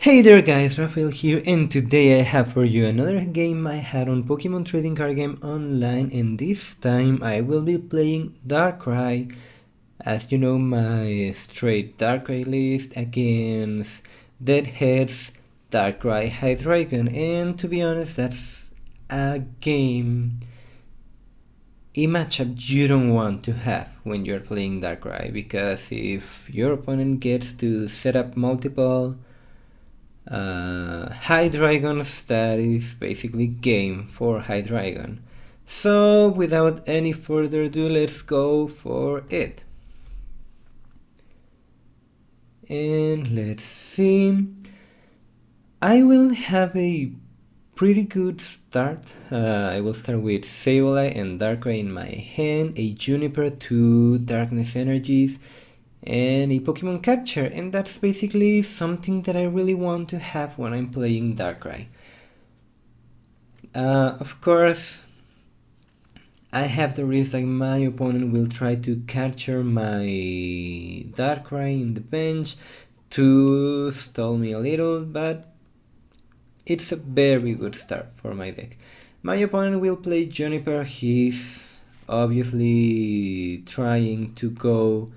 Hey there guys, Rafael here, and today I have for you another game I had on Pokemon Trading Card Game Online, and this time I will be playing Darkrai, as you know, my straight Darkrai list against Deadhead's Darkrai Hydreigon, and to be honest, that's a matchup you don't want to have when you're playing Darkrai, because if your opponent gets to set up multiple Hydreigons, that is basically game for Hydreigon. So without any further ado, let's go for it. And let's see. I will have a pretty good start. I will start with Sableye and Darkrai in my hand, a Juniper, 2 Darkness Energies, and a Pokemon Catcher, and that's basically something that I really want to have when I'm playing Darkrai. Of course, I have the risk that my opponent will try to capture my Darkrai in the bench to stall me a little, but it's a very good start for my deck. My opponent will play Juniper. He's obviously trying to go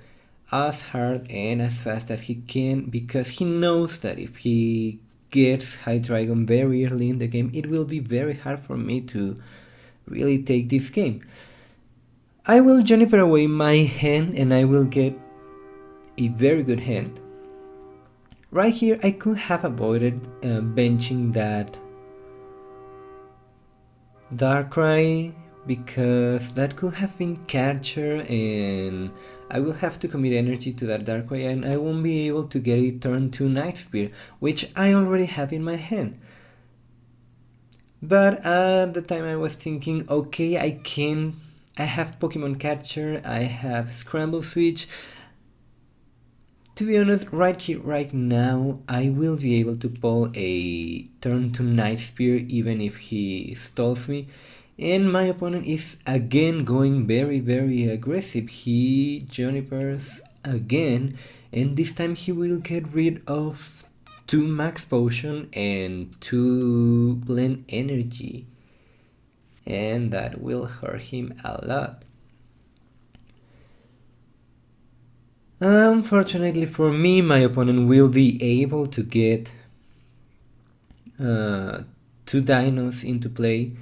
as hard and as fast as he can, because he knows that if he gets Hydreigon very early in the game, it will be very hard for me to really take this game. I will Juniper away my hand and I will get a very good hand. Right here I could have avoided benching that Darkrai, because that could have been Catcher and I will have to commit energy to that Darkrai and I won't be able to get a turn 2 Night Spear, which I already have in my hand. But at the time I was thinking, okay, I have Pokemon Catcher, I have Scramble Switch. To be honest, right here, right now, I will be able to pull a turn 2 Night Spear even if he stalls me. And my opponent is again going very aggressive. He Junipers again, and this time he will get rid of 2 Max Potion and 2 Blend Energy, and that will hurt him a lot. Unfortunately for me, my opponent will be able to get 2 dinos into play,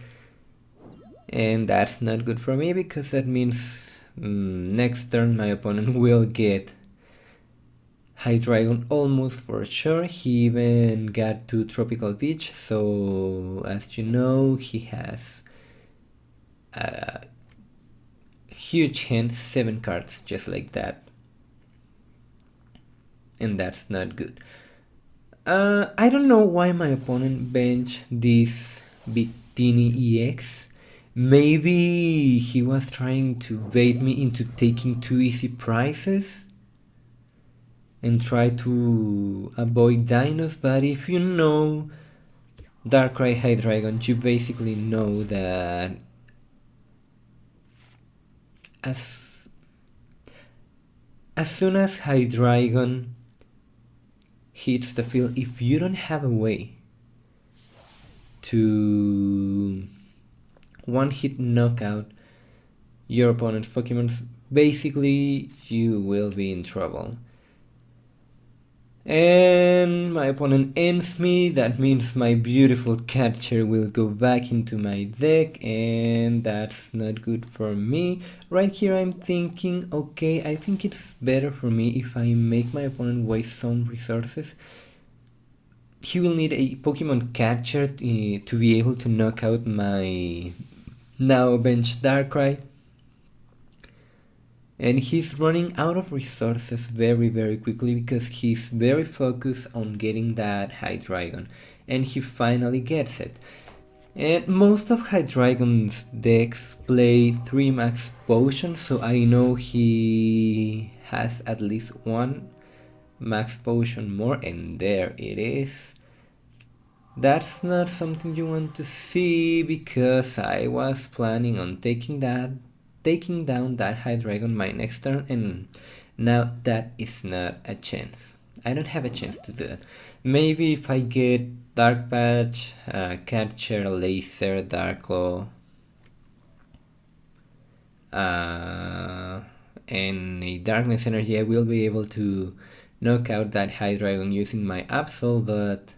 and that's not good for me, because that means next turn my opponent will get Hydreigon almost for sure. He even got 2 Tropical Beach, so as you know, he has a huge hand, 7 cards just like that, and that's not good. I don't know why my opponent benched this Victini EX. Maybe he was trying to bait me into taking 2 easy prizes and try to avoid dinos, but if you know Darkrai Hydreigon, you basically know that as soon as Hydreigon hits the field, if you don't have a way to one-hit knockout your opponent's Pokemon, basically you will be in trouble. And my opponent ends me. That means my beautiful Catcher will go back into my deck, and that's not good for me. Right here I'm thinking, okay, I think it's better for me if I make my opponent waste some resources. He will need a Pokemon Catcher to be able to knock out my now benched Darkrai. And he's running out of resources very quickly, because he's very focused on getting that Hydreigon, and he finally gets it. And most of Hydreigon's decks play 3 Max Potions, so I know he has at least 1 Max Potion more, and there it is. That's not something you want to see, because I was planning on taking down that Hydreigon my next turn, and now that is not a chance. I don't have a chance to do that. Maybe if I get Dark Patch, Catcher, Laser, Dark Claw, and a Darkness Energy, I will be able to knock out that Hydreigon using my Absol, but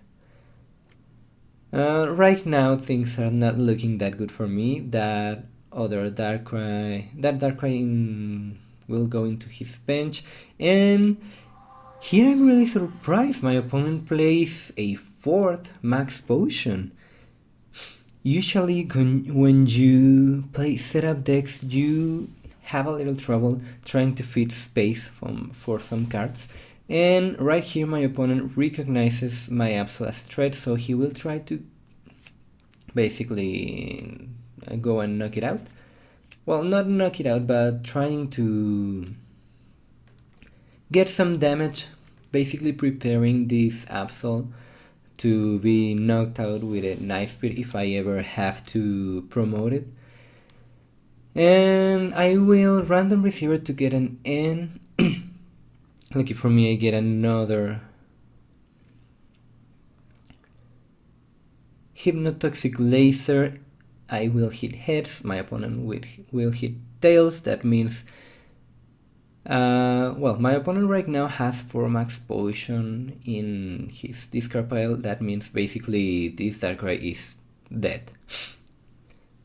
right now things are not looking that good for me. That Darkrai will go into his bench, and here I'm really surprised. My opponent plays a 4th Max Potion. Usually when you play setup decks, you have a little trouble trying to fit space for some cards. And right here my opponent recognizes my Absol as a threat, so he will try to basically go and knock it out. Well, not knock it out, but trying to get some damage, basically preparing this Absol to be knocked out with a Knife Speed if I ever have to promote it. And I will random receiver to get an N. Lucky for me, I get another Hypnotoxic Laser. I will hit heads, my opponent will hit tails. That means well, my opponent right now has 4 Max Potion in his discard pile. That means basically this Darkrai is dead.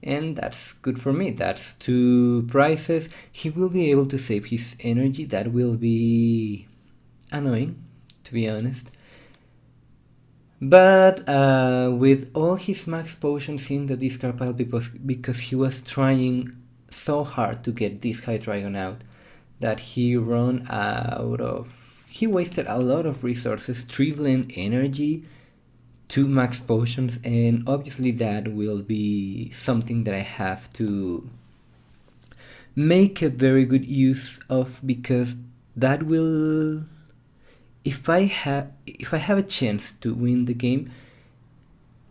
And that's good for me. That's 2 prizes. He will be able to save his energy. That will be annoying, to be honest. But with all his Max Potions in the discard pile, because he was trying so hard to get this Hydreigon out, that he wasted a lot of resources, 3 blend energy, 2 Max Potions, and obviously that will be something that I have to make a very good use of, because that will, if I have a chance to win the game,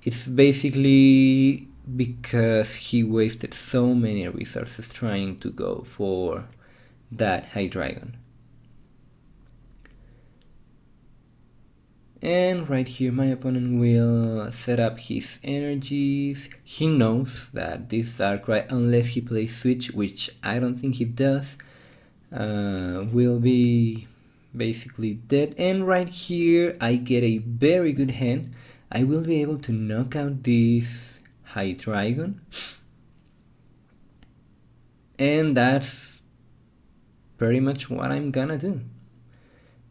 it's basically because he wasted so many resources trying to go for that Hydreigon. And right here my opponent will set up his energies. He knows that this Darkrai, unless he plays Switch, which I don't think he does, will be basically dead. And right here I get a very good hand. I will be able to knock out this Hydreigon, and that's pretty much what I'm gonna do,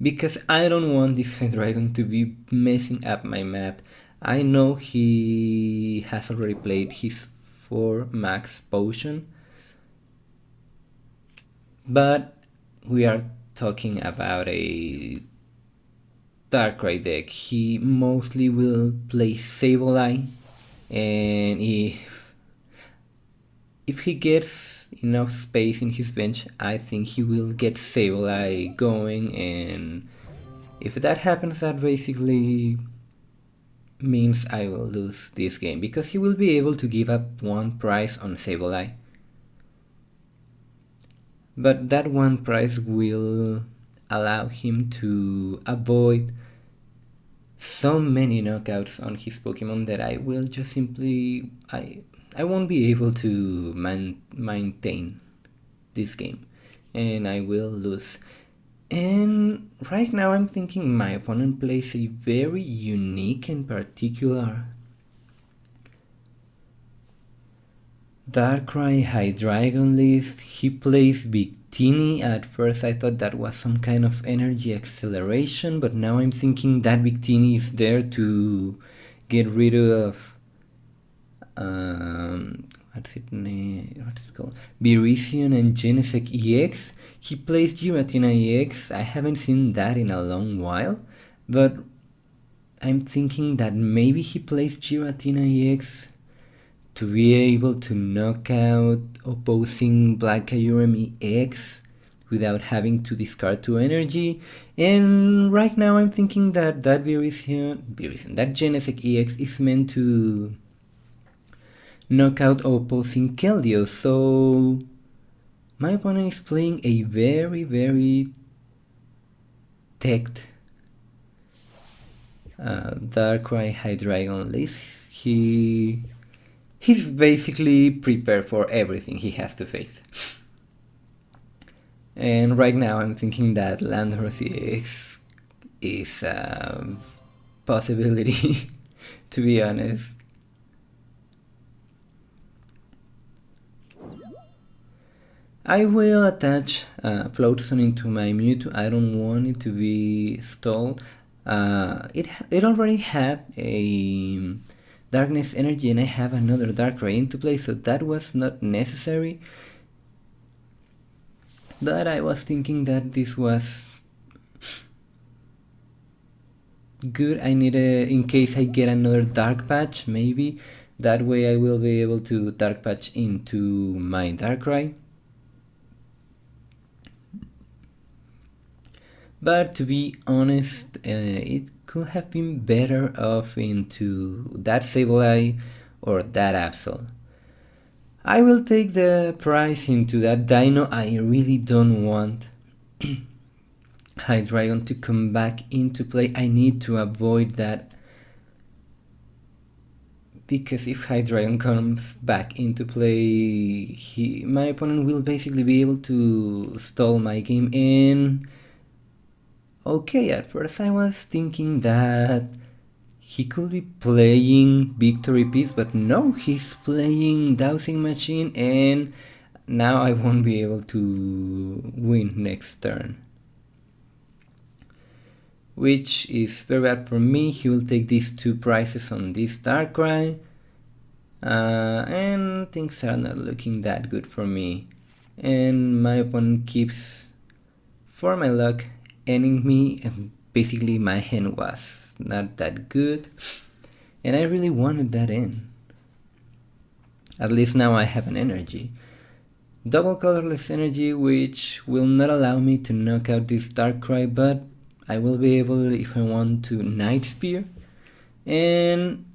because I don't want this Hydreigon to be messing up my math. I know he has already played his 4 Max Potion, but we are talking about a Darkrai deck. He mostly will play Sableye, and if he gets enough space in his bench, I think he will get Sableye going, and if that happens, that basically means I will lose this game, because he will be able to give up 1 prize on Sableye. But that 1 prize will allow him to avoid so many knockouts on his Pokemon that I will just simply, I won't be able to maintain this game, and I will lose. And right now I'm thinking my opponent plays a very unique and particular Darkrai Hydreigon list. He plays Victini. At first I thought that was some kind of energy acceleration, but now I'm thinking that Victini is there to get rid of what's it called? Berisian and Genesect EX. He plays Giratina EX. I haven't seen that in a long while, but I'm thinking that maybe he plays Giratina EX to be able to knock out opposing Black Kyurem EX without having to discard 2 energy. And right now I'm thinking that that Genesect EX is meant to knock out opposing Keldeo. So my opponent is playing a very, very teched Darkrai Hydreigon list, he's basically prepared for everything he has to face. And right now I'm thinking that Landorus is a possibility, to be honest. I will attach Floatstone into my Mewtwo. I don't want it to be stalled. It already had a Darkness Energy and I have another Darkrai into play, so that was not necessary. But I was thinking that this was good. I need in case I get another Dark Patch, maybe. That way I will be able to Dark Patch into my Darkrai. But to be honest, it could have been better off into that Sableye or that Absol. I will take the price into that Dino. I really don't want Hydreigon to come back into play. I need to avoid that, because if Hydreigon comes back into play, my opponent will basically be able to stall my game. And okay, at first I was thinking that he could be playing Victory Piece, but no, he's playing Dowsing Machine, and now I won't be able to win next turn, which is very bad for me. He will take these 2 prizes on this Darkrai, and things are not looking that good for me. And my opponent keeps, for my luck, ending me, and basically my hand was not that good, and I really wanted that in. At least now I have an energy. Double colorless energy, which will not allow me to knock out this Darkrai, but I will be able, if I want, to Night Spear. And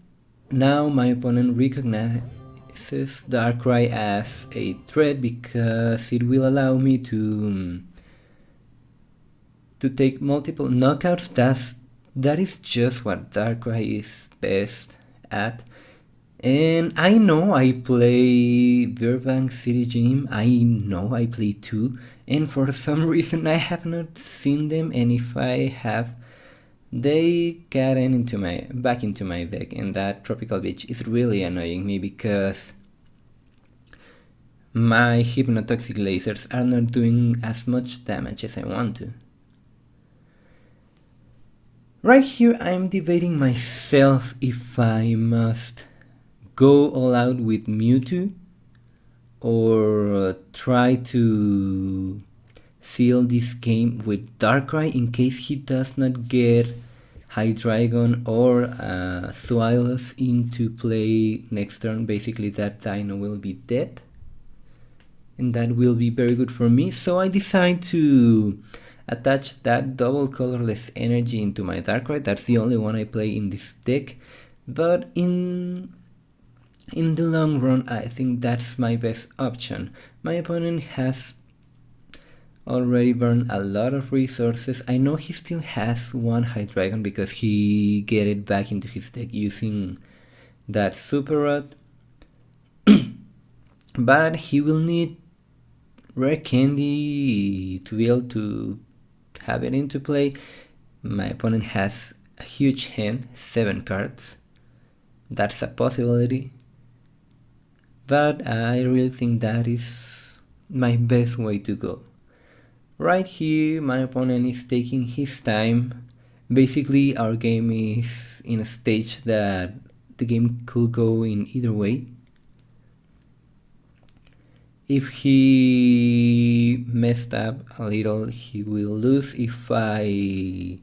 now my opponent recognizes Darkrai as a threat, because it will allow me to take multiple knockouts. That is just what Darkrai is best at. And I know I play Burbank City Gym, I know I play too, and for some reason I have not seen them, and if I have, they get back into my deck, and that Tropical Beach is really annoying me because my Hypnotoxic lasers are not doing as much damage as I want to. Right here I'm debating myself if I must go all out with Mewtwo or try to seal this game with Darkrai in case he does not get Hydreigon or Swallows into play next turn. Basically that Dino will be dead, and that will be very good for me. So I decide to attach that double colorless energy into my Darkrai. That's the only one I play in this deck, but in the long run I think that's my best option. My opponent has already burned a lot of resources. I know he still has one Hydreigon because he get it back into his deck using that Super Rod, but he will need Rare Candy to be able to have it into play. My opponent has a huge hand, 7 cards. That's a possibility, but I really think that is my best way to go. Right here my opponent is taking his time. Basically our game is in a stage that the game could go in either way. If he messed up a little, he will lose. If I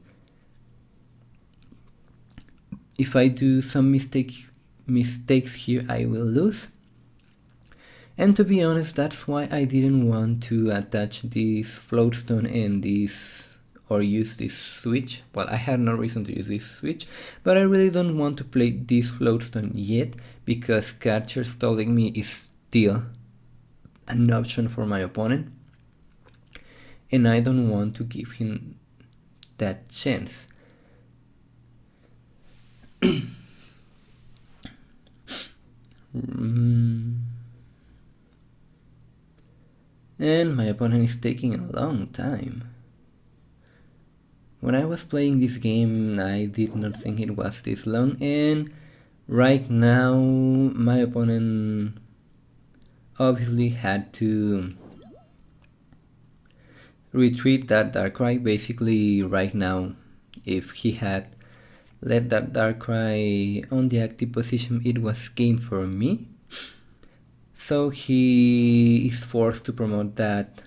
do some mistakes here, I will lose. And to be honest, that's why I didn't want to attach this Floatstone and use this switch. Well, I had no reason to use this switch, but I really don't want to play this Floatstone yet, because Catcher stalling me is still an option for my opponent, and I don't want to give him that chance. And my opponent is taking a long time. When I was playing this game, I did not think it was this long, and right now my opponent obviously had to retreat that Darkrai. Basically, right now, if he had let that Darkrai on the active position, it was game for me. So he is forced to promote that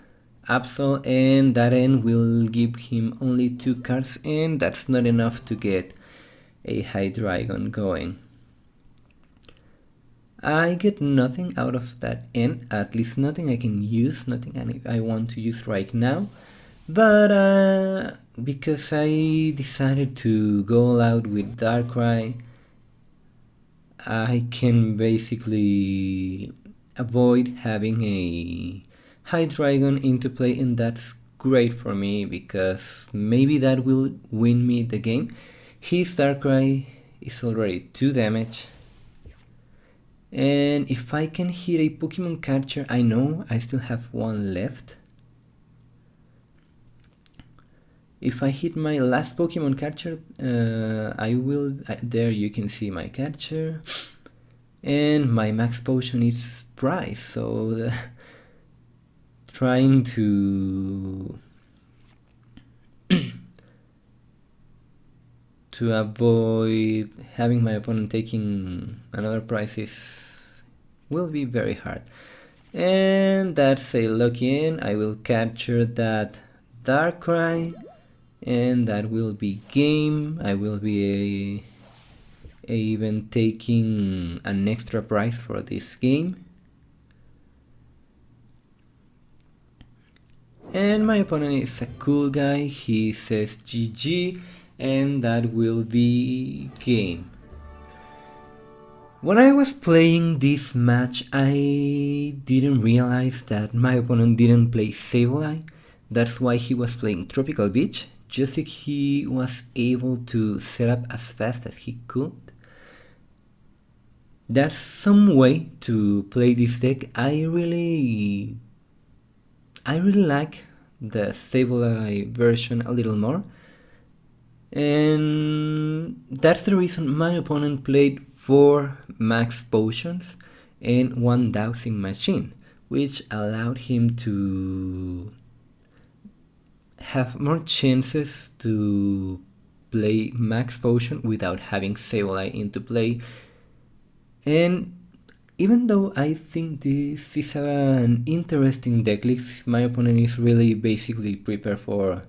Absol, and that end will give him only 2 cards, and that's not enough to get a Hydreigon going. I get nothing out of that end, at least nothing I can use, nothing I want to use right now. But because I decided to go all out with Darkrai, I can basically avoid having a Hydreigon into play, and that's great for me because maybe that will win me the game. His Darkrai is already 2 damage, and if I can hit a Pokemon catcher, I know I still have 1 left. If I hit my last Pokemon catcher, I will. There you can see my catcher, and my max potion is price. So trying to avoid having my opponent taking another prize will be very hard. And that's a lucky in. I will capture that Darkrai, and that will be game. I will be even taking an extra prize for this game. And my opponent is a cool guy. He says GG, and that will be game. When I was playing this match, I didn't realize that my opponent didn't play Sableye. That's why he was playing Tropical Beach, just so he was able to set up as fast as he could. That's some way to play this deck. I really like the Sableye version a little more, and that's the reason my opponent played 4 max potions and 1 dowsing machine, which allowed him to have more chances to play max potion without having Sableye into play. And even though I think this is an interesting deck list, my opponent is really basically prepared for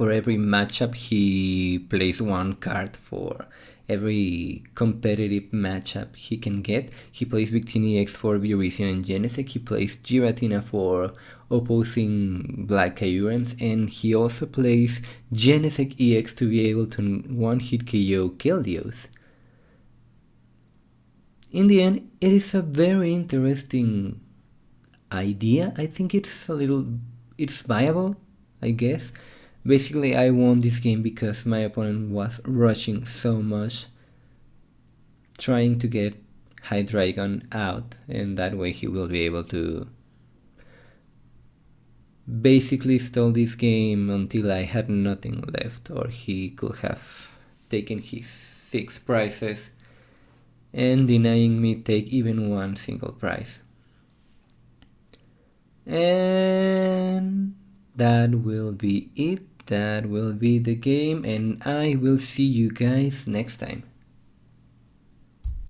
every matchup. He plays 1 card for every competitive matchup he can get. He plays Victini X for Virizion and Genesect. He plays Giratina for opposing Black Kyurems, and he also plays Genesect EX to be able to 1-hit KO Keldeos. In the end, it is a very interesting idea. I think it's viable, I guess. Basically, I won this game because my opponent was rushing so much, trying to get Hydreigon out, and that way he will be able to basically stall this game until I had nothing left, or he could have taken his 6 prizes and denying me take even 1 single prize. And that will be it. That will be the game, and I will see you guys next time.